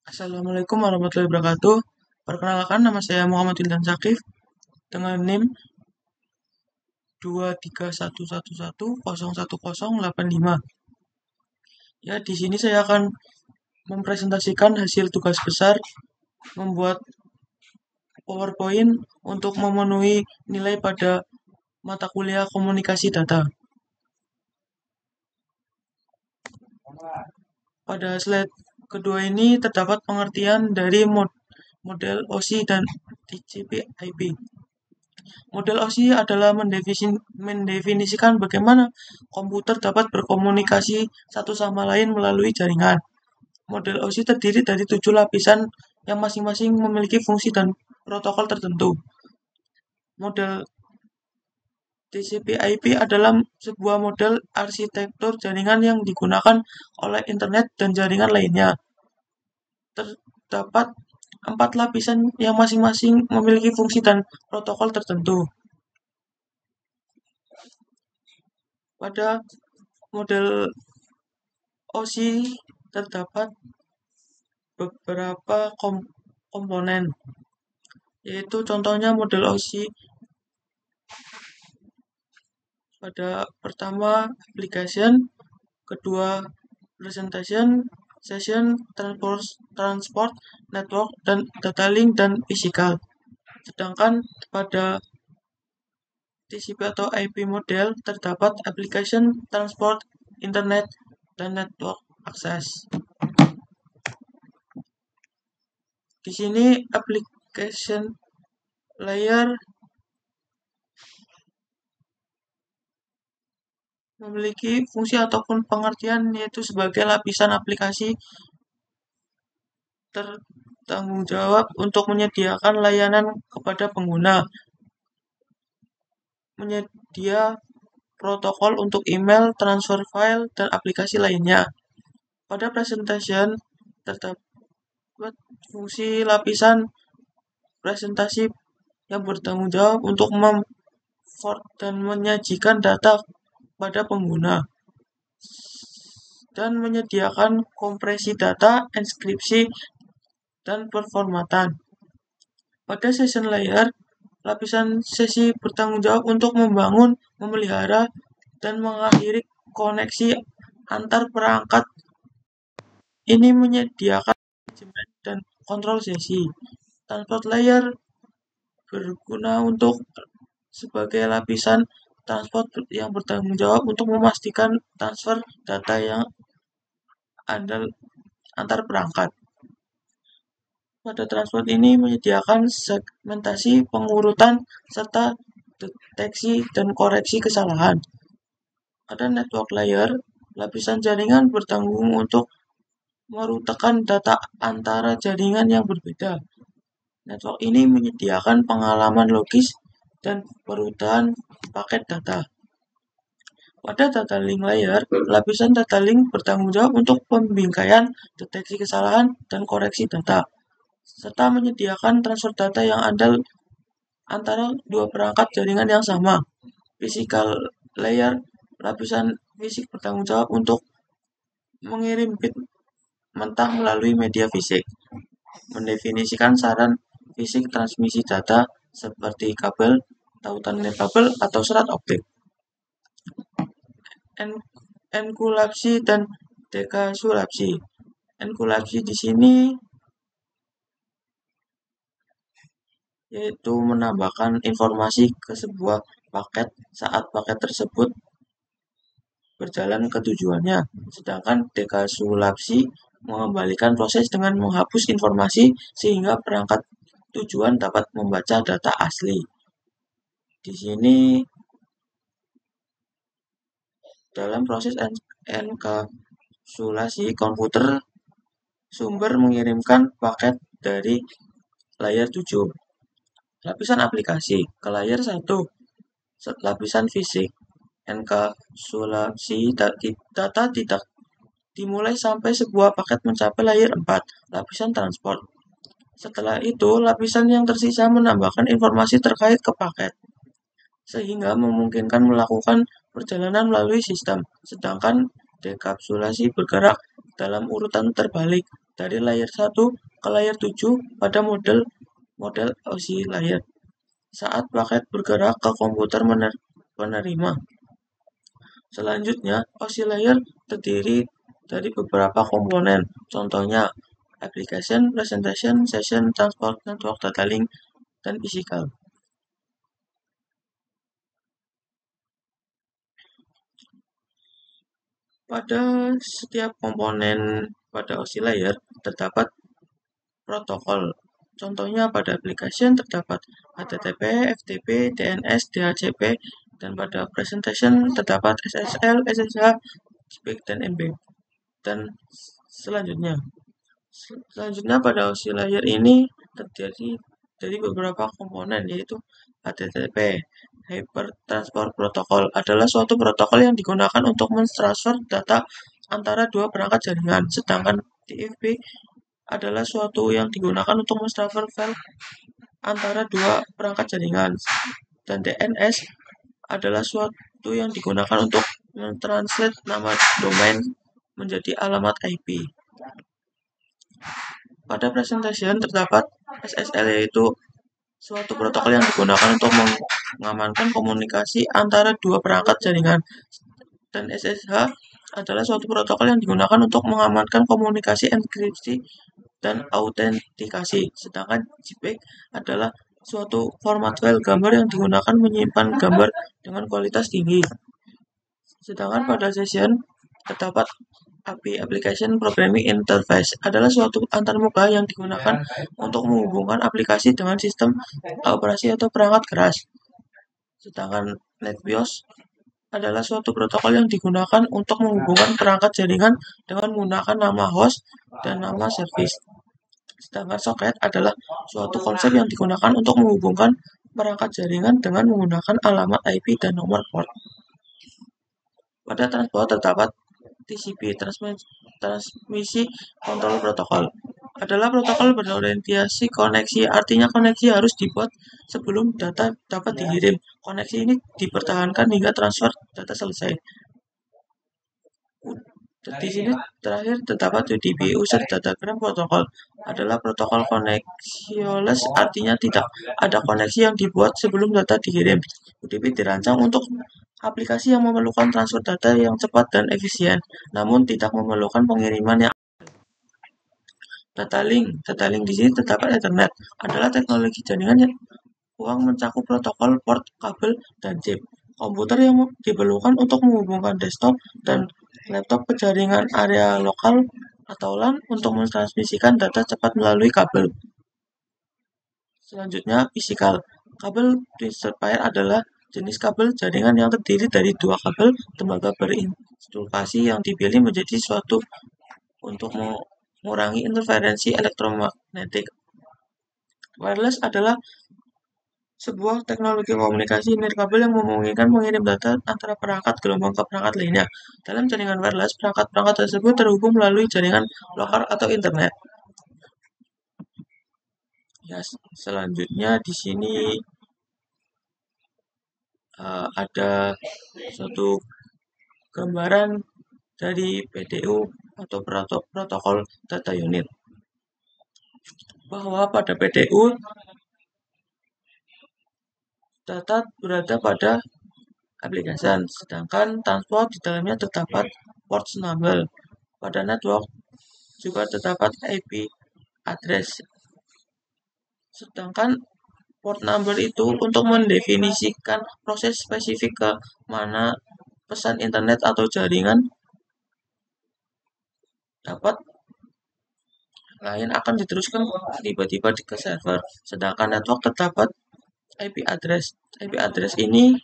Assalamualaikum warahmatullahi wabarakatuh. Perkenalkan, nama saya Muhammad Intan Zakif dengan NIM 23111101085. Ya, di sini saya akan mempresentasikan hasil tugas besar membuat PowerPoint untuk memenuhi nilai pada mata kuliah komunikasi data. Pada slide kedua ini terdapat pengertian dari model OSI dan TCP/IP. Model OSI adalah mendefinisikan bagaimana komputer dapat berkomunikasi satu sama lain melalui jaringan. Model OSI terdiri dari 7 lapisan yang masing-masing memiliki fungsi dan protokol tertentu. Model TCP/IP adalah sebuah model arsitektur jaringan yang digunakan oleh internet dan jaringan lainnya. Terdapat 4 lapisan yang masing-masing memiliki fungsi dan protokol tertentu. Pada model OSI terdapat beberapa komponen, yaitu contohnya model OSI pada pertama application, kedua presentation, session, transport, network, dan data link dan physical. Sedangkan pada TCP atau IP model terdapat application, transport, internet, dan network access. Di sini application layer memiliki fungsi ataupun pengertian yaitu sebagai lapisan aplikasi bertanggung jawab untuk menyediakan layanan kepada pengguna, menyedia protokol untuk email, transfer file, dan aplikasi lainnya. Pada presentation terdapat fungsi lapisan presentasi yang bertanggung jawab untuk memformat dan menyajikan data pada pengguna dan menyediakan kompresi data, enkripsi, dan performatan. Pada session layer, lapisan sesi bertanggung jawab untuk membangun, memelihara, dan mengakhiri koneksi antar perangkat. Ini menyediakan manajemen dan kontrol sesi. Transport layer berguna untuk sebagai lapisan transport yang bertanggung jawab untuk memastikan transfer data yang andal antar perangkat. Pada transport ini menyediakan segmentasi, pengurutan, serta deteksi dan koreksi kesalahan. Pada network layer, lapisan jaringan bertanggung untuk merutekan data antara jaringan yang berbeda. Network ini menyediakan pengalaman logis dan perubahan paket data. Pada data link layer, lapisan data link bertanggung jawab untuk pembingkaian, deteksi kesalahan, dan koreksi data, serta menyediakan transfer data yang andal antara dua perangkat jaringan yang sama. Physical layer, lapisan fisik bertanggung jawab untuk mengirim bit mentah melalui media fisik, mendefinisikan saran fisik transmisi data seperti kabel, tautan nirkabel, atau serat optik. Enkripsi dan dekapsulasi. Enkripsi di sini yaitu menambahkan informasi ke sebuah paket saat paket tersebut berjalan ke tujuannya. Sedangkan dekapsulasi mengembalikan proses dengan menghapus informasi sehingga perangkat tujuan dapat membaca data asli. Di sini dalam proses enkapsulasi komputer sumber mengirimkan paket dari layer 7, lapisan aplikasi, ke layer 1, lapisan fisik. Enkapsulasi data tidak dimulai sampai sebuah paket mencapai layer 4, lapisan transport. Setelah itu, lapisan yang tersisa menambahkan informasi terkait ke paket, sehingga memungkinkan melakukan perjalanan melalui sistem. Sedangkan dekapsulasi bergerak dalam urutan terbalik, dari layer 1 ke layer 7 pada model OSI layer saat paket bergerak ke komputer penerima. Selanjutnya, OSI layer terdiri dari beberapa komponen, contohnya application, presentation, session, transport, network, data link, dan physical. Pada setiap komponen pada OSI layer terdapat protokol. Contohnya pada application terdapat HTTP, FTP, DNS, DHCP, dan pada presentation terdapat SSL, SSH, JPEG, dan MB. Dan selanjutnya pada OSI layer ini terjadi dari beberapa komponen, yaitu HTTP, Hyper Transport Protocol, adalah suatu protokol yang digunakan untuk mentransfer data antara dua perangkat jaringan, sedangkan TFP adalah suatu yang digunakan untuk mentransfer file antara dua perangkat jaringan, dan DNS adalah suatu yang digunakan untuk mentranslate nama domain menjadi alamat IP. Pada presentation terdapat SSL, yaitu suatu protokol yang digunakan untuk mengamankan komunikasi antara dua perangkat jaringan, dan SSH adalah suatu protokol yang digunakan untuk mengamankan komunikasi enkripsi dan autentikasi, sedangkan JPEG adalah suatu format file gambar yang digunakan menyimpan gambar dengan kualitas tinggi. Sedangkan pada session terdapat API, Application Programming Interface, adalah suatu antarmuka yang digunakan untuk menghubungkan aplikasi dengan sistem operasi atau perangkat keras. Sedangkan NetBIOS adalah suatu protokol yang digunakan untuk menghubungkan perangkat jaringan dengan menggunakan nama host dan nama service. Sedangkan soket adalah suatu konsep yang digunakan untuk menghubungkan perangkat jaringan dengan menggunakan alamat IP dan nomor port. Pada transport terdapat TCP, transmisi kontrol protokol, adalah protokol berorientasi koneksi, artinya koneksi harus dibuat sebelum data dapat dikirim. Koneksi ini dipertahankan hingga transfer data selesai. Di sini terakhir terdapat UDP, User Datagram Protocol, adalah protokol connectionless, artinya tidak ada koneksi yang dibuat sebelum data dikirim. UDP dirancang untuk aplikasi yang memerlukan transfer data yang cepat dan efisien, namun tidak memerlukan pengiriman yang Data link di sini terdapat Ethernet, adalah teknologi jaringan yang mencakup protokol, port, kabel, dan chip. Komputer yang diperlukan untuk menghubungkan desktop dan laptop ke jaringan area lokal atau LAN untuk mentransmisikan data cepat melalui kabel. Selanjutnya, physical. Kabel principal adalah jenis kabel jaringan yang terdiri dari dua kabel tembaga berinsulasi yang dipilih menjadi suatu untuk mengurangi interferensi elektromagnetik. Wireless adalah sebuah teknologi komunikasi nirkabel yang memungkinkan mengirim data antara perangkat gelombang ke perangkat lainnya. Dalam jaringan wireless, perangkat-perangkat tersebut terhubung melalui jaringan lokal atau internet. Ya, selanjutnya di sini ada suatu gambaran dari PDU atau protokol data unit, bahwa pada PDU data berada pada application, sedangkan transport di dalamnya terdapat port number. Pada network juga terdapat IP address. Sedangkan port number itu untuk mendefinisikan proses spesifik ke mana pesan internet atau jaringan dapat lain akan diteruskan tiba-tiba ke server. Sedangkan network terdapat IP address. IP address ini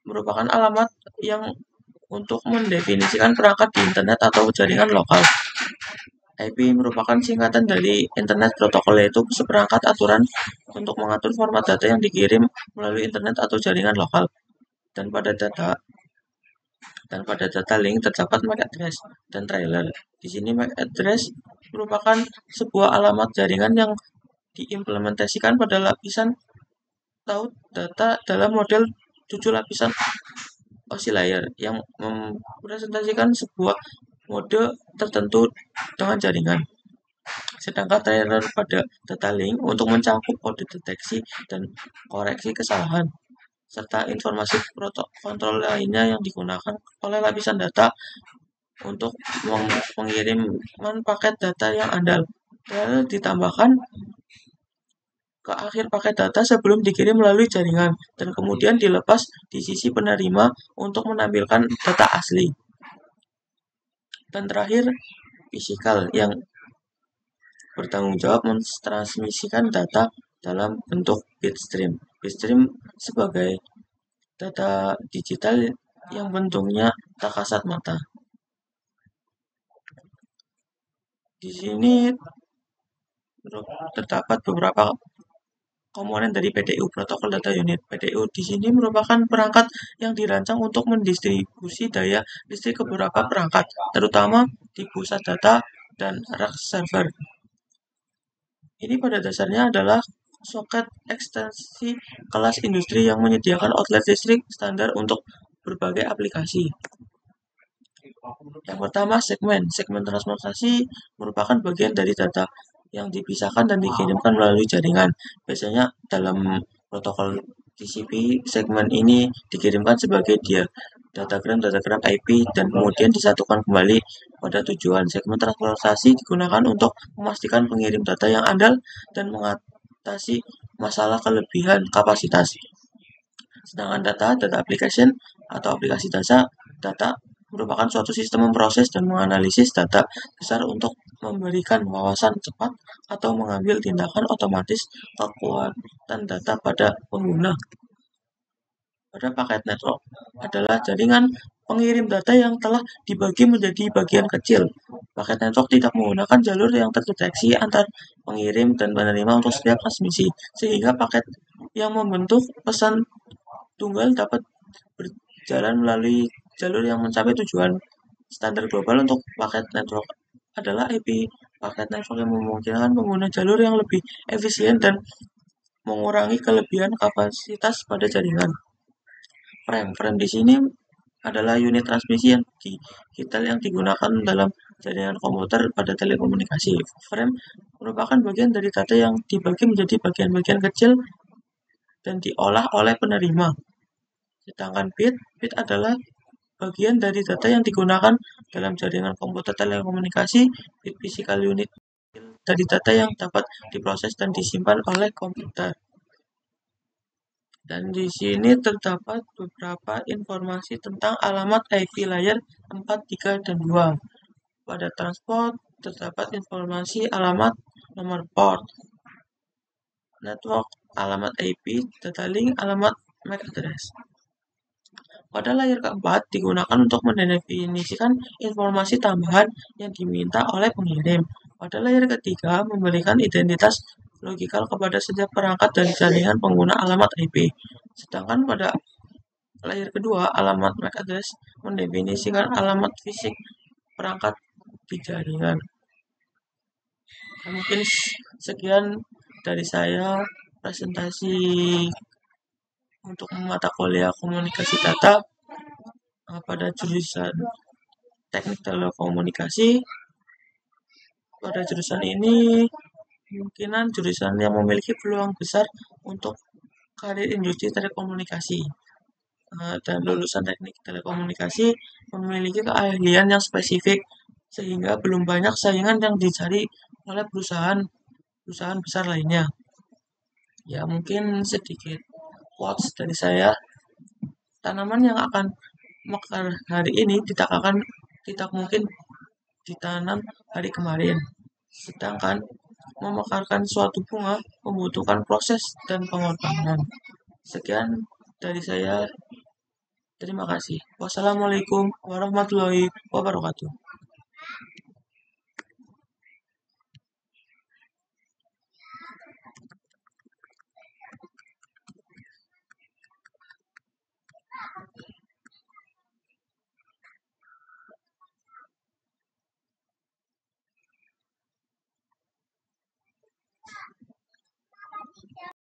merupakan alamat yang untuk mendefinisikan perangkat di internet atau jaringan lokal. IP merupakan singkatan dari Internet Protocol, yaitu seperangkat aturan untuk mengatur format data yang dikirim melalui internet atau jaringan lokal. Dan pada data link terdapat MAC address dan trailer. Di sini MAC address merupakan sebuah alamat jaringan yang diimplementasikan pada lapisan taut data dalam model 7 lapisan OSI layer yang merepresentasikan sebuah mode tertentu dengan jaringan. Sedangkan trailer pada data link untuk mencakup kode deteksi dan koreksi kesalahan, serta informasi kontrol lainnya yang digunakan oleh lapisan data untuk pengiriman paket data yang andal. Trailer ditambahkan ke akhir paket data sebelum dikirim melalui jaringan, dan kemudian dilepas di sisi penerima untuk menampilkan data asli. Dan terakhir, fisikal yang bertanggung jawab mentransmisikan data dalam bentuk bitstream. Bitstream sebagai data digital yang bentuknya tak kasat mata. Di sini terdapat beberapa komponen dari PDU, Protokol Data Unit. PDU di sini merupakan perangkat yang dirancang untuk mendistribusi daya listrik ke beberapa perangkat, terutama di pusat data dan rack server. Ini pada dasarnya adalah soket ekstensi kelas industri yang menyediakan outlet listrik standar untuk berbagai aplikasi. Yang pertama, segmen. Segmen transportasi merupakan bagian dari data yang dipisahkan dan dikirimkan melalui jaringan. Biasanya dalam protokol TCP, segmen ini dikirimkan sebagai datagram IP dan kemudian disatukan kembali pada tujuan. Segmen transportasi digunakan untuk memastikan pengirim data yang andal dan mengatasi masalah kelebihan kapasitas. Sedangkan data application atau aplikasi data merupakan suatu sistem memproses dan menganalisis data besar untuk memberikan wawasan cepat atau mengambil tindakan otomatis kekuatan data pada pengguna. Pada paket network adalah jaringan pengirim data yang telah dibagi menjadi bagian kecil. Paket network tidak menggunakan jalur yang terdeteksi antar pengirim dan penerima untuk setiap transmisi, sehingga paket yang membentuk pesan tunggal dapat berjalan melalui jalur yang mencapai tujuan. Standar global untuk paket network adalah IP paket network yang memungkinkan pengguna jalur yang lebih efisien dan mengurangi kelebihan kapasitas pada jaringan. Frame di sini adalah unit transmisi yang digital yang digunakan dalam jaringan komputer pada telekomunikasi. Frame merupakan bagian dari data yang dibagi menjadi bagian-bagian kecil dan diolah oleh penerima. Sedangkan bit adalah bagian dari data yang digunakan dalam jaringan komputer telekomunikasi. Bit physical unit dari data yang dapat diproses dan disimpan oleh komputer. Dan di sini terdapat beberapa informasi tentang alamat IP layer 4, 3, dan 2. Pada transport terdapat informasi alamat nomor port, network alamat IP, data link alamat MAC address. Pada layer keempat digunakan untuk mendefinisikan informasi tambahan yang diminta oleh pengirim. Pada layer ketiga memberikan identitas logikal kepada setiap perangkat dan jaringan pengguna alamat IP. Sedangkan pada layer kedua, alamat MAC address mendefinisikan alamat fisik perangkat di jaringan. Mungkin sekian dari saya presentasi untuk mata kuliah komunikasi data pada jurusan teknik telekomunikasi. Pada jurusan ini kemungkinan jurusan yang memiliki peluang besar untuk karir industri telekomunikasi, dan lulusan teknik telekomunikasi memiliki keahlian yang spesifik sehingga belum banyak saingan yang dicari oleh perusahaan besar lainnya. Ya, mungkin sedikit quotes dari saya. Tanaman yang akan mekar hari ini tidak mungkin ditanam hari kemarin. Sedangkan memekarkan suatu bunga membutuhkan proses dan pengorbanan. Sekian dari saya. Terima kasih. Wassalamualaikum warahmatullahi wabarakatuh.